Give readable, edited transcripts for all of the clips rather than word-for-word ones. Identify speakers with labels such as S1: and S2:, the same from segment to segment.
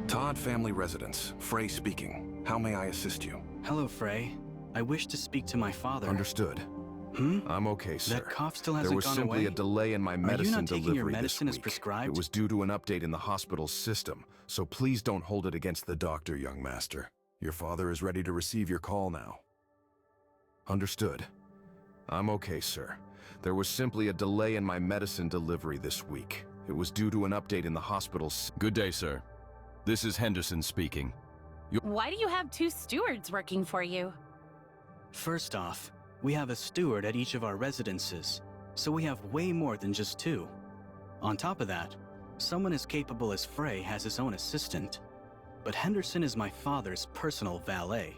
S1: Todd family residence. Frey speaking. How may I assist you?
S2: Hello, Frey. I wish to speak to my father.
S1: Understood. I'm okay, sir.
S2: That cough still hasn't
S1: gone away? There was simply a delay in my medicine delivery this week.
S2: Are you not taking your medicine as prescribed?
S1: It was due to an update in the hospital's system, so please don't hold it against the doctor, young master. Your father is ready to receive your call now. Understood. I'm okay, sir. There was simply a delay in my medicine delivery this week. It was due to an update in the hospital's...
S3: Good day, sir. This is Henderson speaking.
S4: Why do you have 2 stewards working for you?
S2: First off, we have a steward at each of our residences, so we have way more than just 2. On top of that, someone as capable as Frey has his own assistant. But Henderson is my father's personal valet.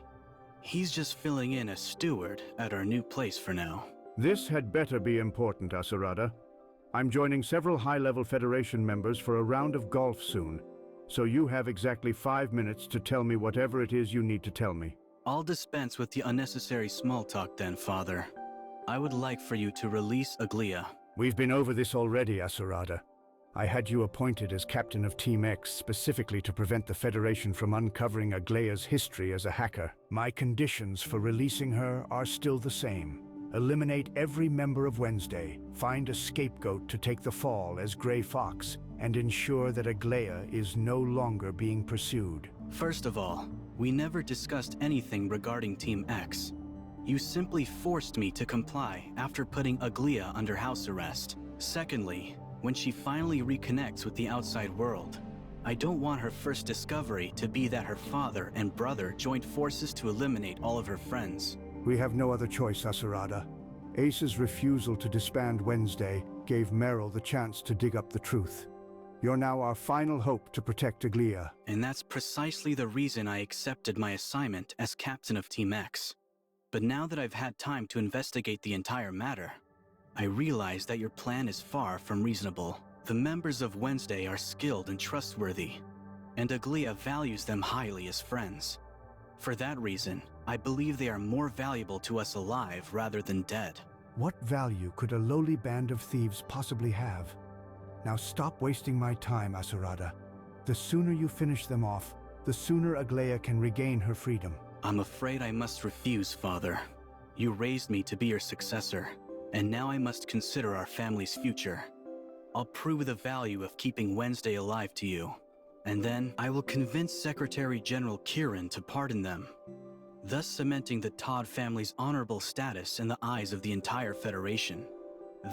S2: He's just filling in as steward at our new place for now.
S5: This had better be important, Asurada. I'm joining several high-level Federation members for a round of golf soon, so you have exactly 5 minutes to tell me whatever it is you need to tell me.
S2: I'll dispense with the unnecessary small talk then, Father. I would like for you to release Aglia.
S5: We've been over this already, Asurada. I had you appointed as captain of Team X specifically to prevent the Federation from uncovering Aglia's history as a hacker. My conditions for releasing her are still the same. Eliminate every member of Wednesday, find a scapegoat to take the fall as Grey Fox, and ensure that Aglia is no longer being pursued.
S2: First of all, we never discussed anything regarding Team X. You simply forced me to comply after putting Aglia under house arrest. Secondly, when she finally reconnects with the outside world, I don't want her first discovery to be that her father and brother joined forces to eliminate all of her friends.
S5: We have no other choice, Asurada. Ace's refusal to disband Wednesday gave Meryl the chance to dig up the truth. You're now our final hope to protect Aglia.
S2: And that's precisely the reason I accepted my assignment as captain of Team X. But now that I've had time to investigate the entire matter, I realize that your plan is far from reasonable. The members of Wednesday are skilled and trustworthy, and Aglia values them highly as friends. For that reason, I believe they are more valuable to us alive rather than dead.
S5: What value could a lowly band of thieves possibly have? Now stop wasting my time, Asurada. The sooner you finish them off, the sooner Aglia can regain her freedom.
S2: I'm afraid I must refuse, Father. You raised me to be your successor, and now I must consider our family's future. I'll prove the value of keeping Wednesday alive to you, and then I will convince Secretary General Kieran to pardon them, thus cementing the Todd family's honorable status in the eyes of the entire Federation.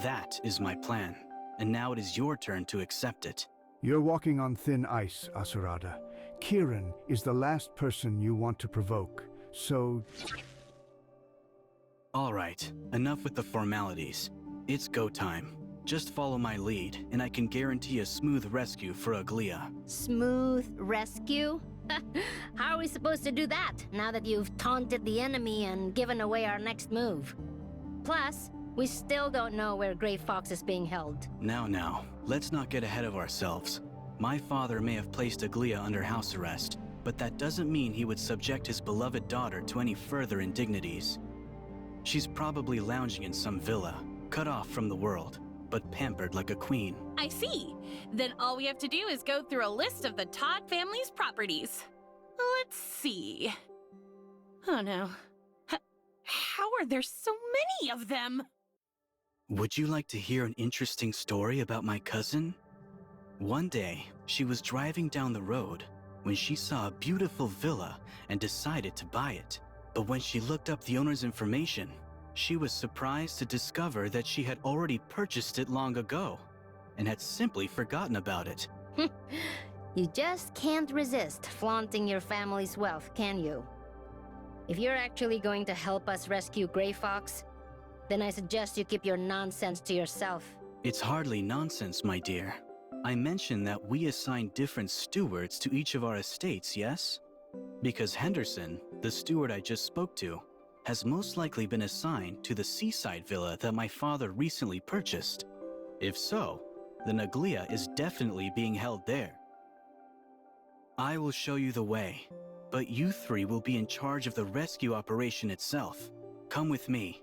S2: That is my plan, and now it is your turn to accept it.
S5: You're walking on thin ice, Asurada. Kieran is the last person you want to provoke, so...
S2: All right, enough with the formalities. It's go time. Just follow my lead, and I can guarantee a smooth rescue for Aglia.
S6: Smooth rescue? How are we supposed to do that, now that you've taunted the enemy and given away our next move? Plus, we still don't know where Grey Fox is being held.
S2: Now, let's not get ahead of ourselves. My father may have placed Aglia under house arrest, but that doesn't mean he would subject his beloved daughter to any further indignities. She's probably lounging in some villa, cut off from the world, but pampered like a queen.
S4: I see. Then all we have to do is go through a list of the Todd family's properties. Let's see. Oh no. How are there so many of them?
S2: Would you like to hear an interesting story about my cousin? One day, she was driving down the road when she saw a beautiful villa and decided to buy it. But when she looked up the owner's information, she was surprised to discover that she had already purchased it long ago and had simply forgotten about it.
S6: You just can't resist flaunting your family's wealth, can you? If you're actually going to help us rescue Grey Fox, then I suggest you keep your nonsense to yourself.
S2: It's hardly nonsense, my dear. I mentioned that we assign different stewards to each of our estates, yes? Because Henderson, the steward I just spoke to, has most likely been assigned to the seaside villa that my father recently purchased. If so, then Aglia is definitely being held there. I will show you the way, but you three will be in charge of the rescue operation itself. Come with me.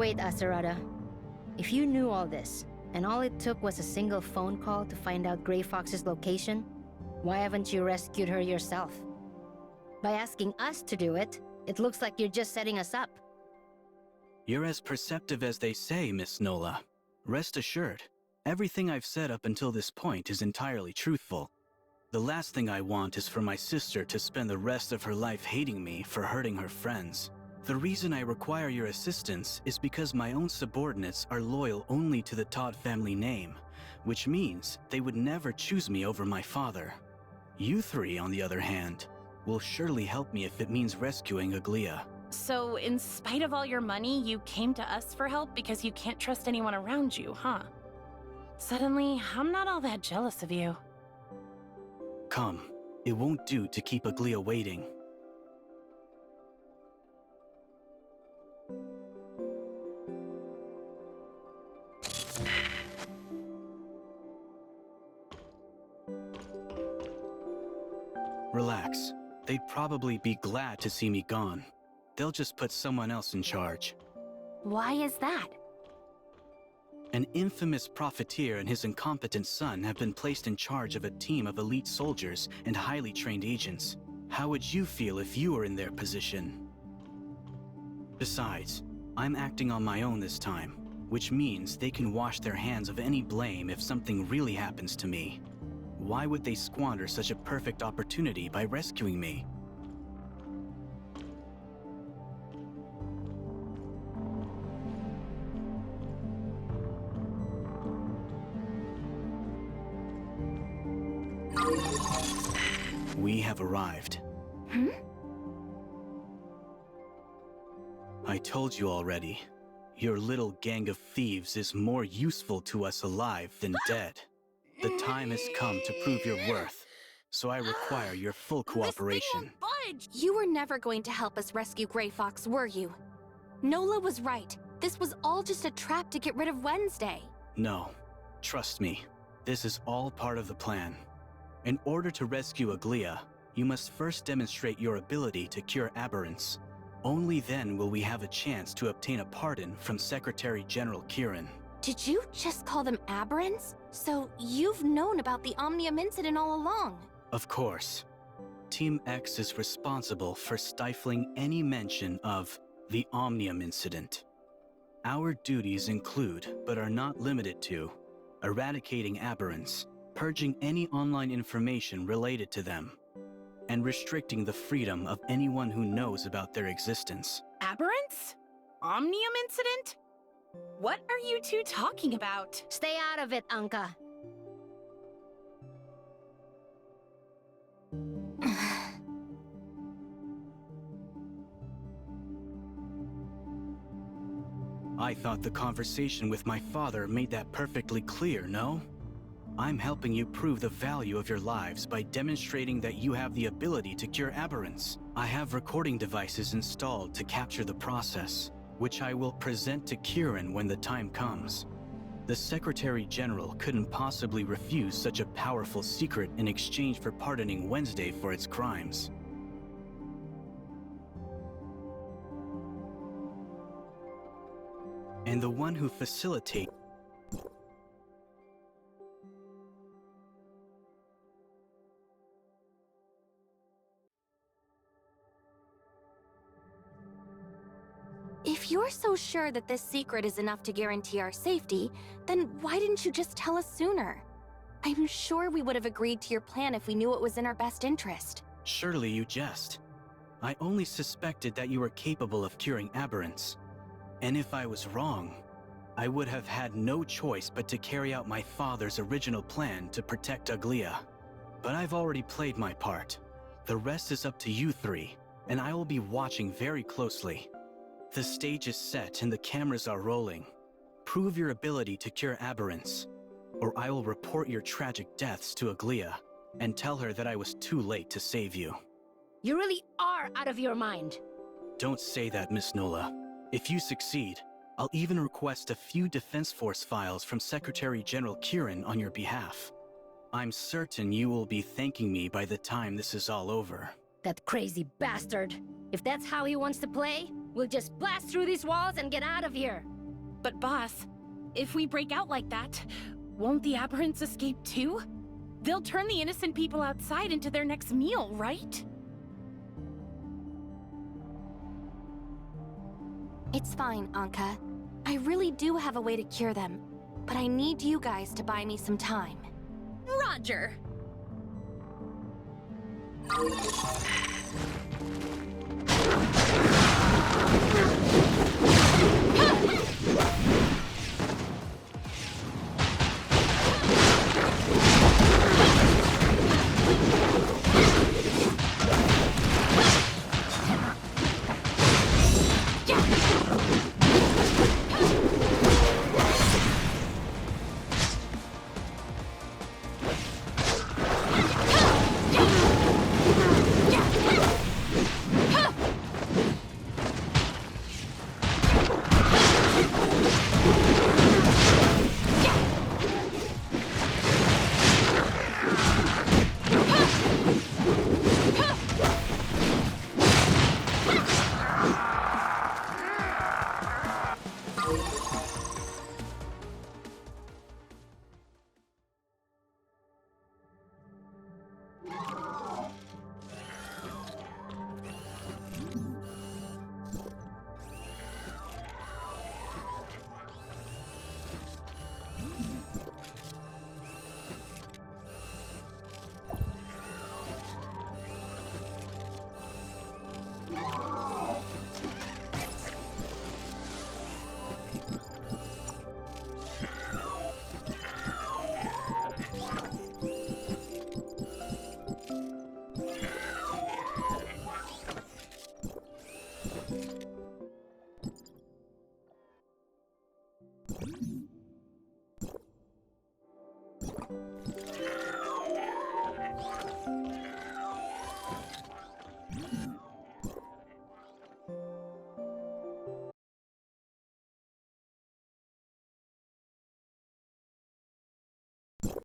S6: Wait, Asurada. If you knew all this, and all it took was a single phone call to find out Grey Fox's location, why haven't you rescued her yourself? By asking us to do it, it looks like you're just setting us up.
S2: You're as perceptive as they say, Miss Nola. Rest assured, everything I've said up until this point is entirely truthful. The last thing I want is for my sister to spend the rest of her life hating me for hurting her friends. The reason I require your assistance is because my own subordinates are loyal only to the Todd family name, which means they would never choose me over my father. You three, on the other hand, will surely help me if it means rescuing Aglia.
S4: So, in spite of all your money, you came to us for help because you can't trust anyone around you, huh? Suddenly, I'm not all that jealous of you.
S2: Come, it won't do to keep Aglia waiting. Relax. They'd probably be glad to see me gone. They'll just put someone else in charge.
S4: Why is that?
S2: An infamous profiteer and his incompetent son have been placed in charge of a team of elite soldiers and highly trained agents. How would you feel if you were in their position? Besides, I'm acting on my own this time, which means they can wash their hands of any blame if something really happens to me. Why would they squander such a perfect opportunity by rescuing me? We have arrived. I told you already. Your little gang of thieves is more useful to us alive than dead. The time has come to prove your worth, so I require your full cooperation.
S4: This thing won't budge!
S7: You were never going to help us rescue Grey Fox, were you? Nola was right. This was all just a trap to get rid of Wednesday.
S2: No. Trust me. This is all part of the plan. In order to rescue Aglia, you must first demonstrate your ability to cure aberrance. Only then will we have a chance to obtain a pardon from Secretary General Kieran.
S7: Did you just call them aberrants? So you've known about the Omnium incident all along?
S2: Of course. Team X is responsible for stifling any mention of the Omnium incident. Our duties include, but are not limited to, eradicating aberrants, purging any online information related to them, and restricting the freedom of anyone who knows about their existence.
S4: Aberrants? Omnium incident? What are you two talking about?
S6: Stay out of it, Anka.
S2: I thought the conversation with my father made that perfectly clear, no? I'm helping you prove the value of your lives by demonstrating that you have the ability to cure aberrants. I have recording devices installed to capture the process, which I will present to Kieran when the time comes. The Secretary General couldn't possibly refuse such a powerful secret in exchange for pardoning Wednesday for its crimes. And the one who facilitates
S7: If you're so sure that this secret is enough to guarantee our safety, then why didn't you just tell us sooner? I'm sure we would have agreed to your plan if we knew it was in our best interest.
S2: Surely you jest. I only suspected that you were capable of curing aberrants. And if I was wrong, I would have had no choice but to carry out my father's original plan to protect Aglia. But I've already played my part. The rest is up to you three, and I will be watching very closely. The stage is set and the cameras are rolling. Prove your ability to cure aberrants, or I will report your tragic deaths to Aglia and tell her that I was too late to save you.
S6: You really are out of your mind.
S2: Don't say that, Miss Nola. If you succeed, I'll even request a few Defense Force files from Secretary General Kieran on your behalf. I'm certain you will be thanking me by the time this is all over.
S6: That crazy bastard. If that's how he wants to play, we'll just blast through these walls and get out of here.
S4: But boss, if we break out like that, won't the aberrants escape too? They'll turn the innocent people outside into their next meal, right?
S7: It's fine, Anka. I really do have a way to cure them, but I need you guys to buy me some time.
S4: Roger!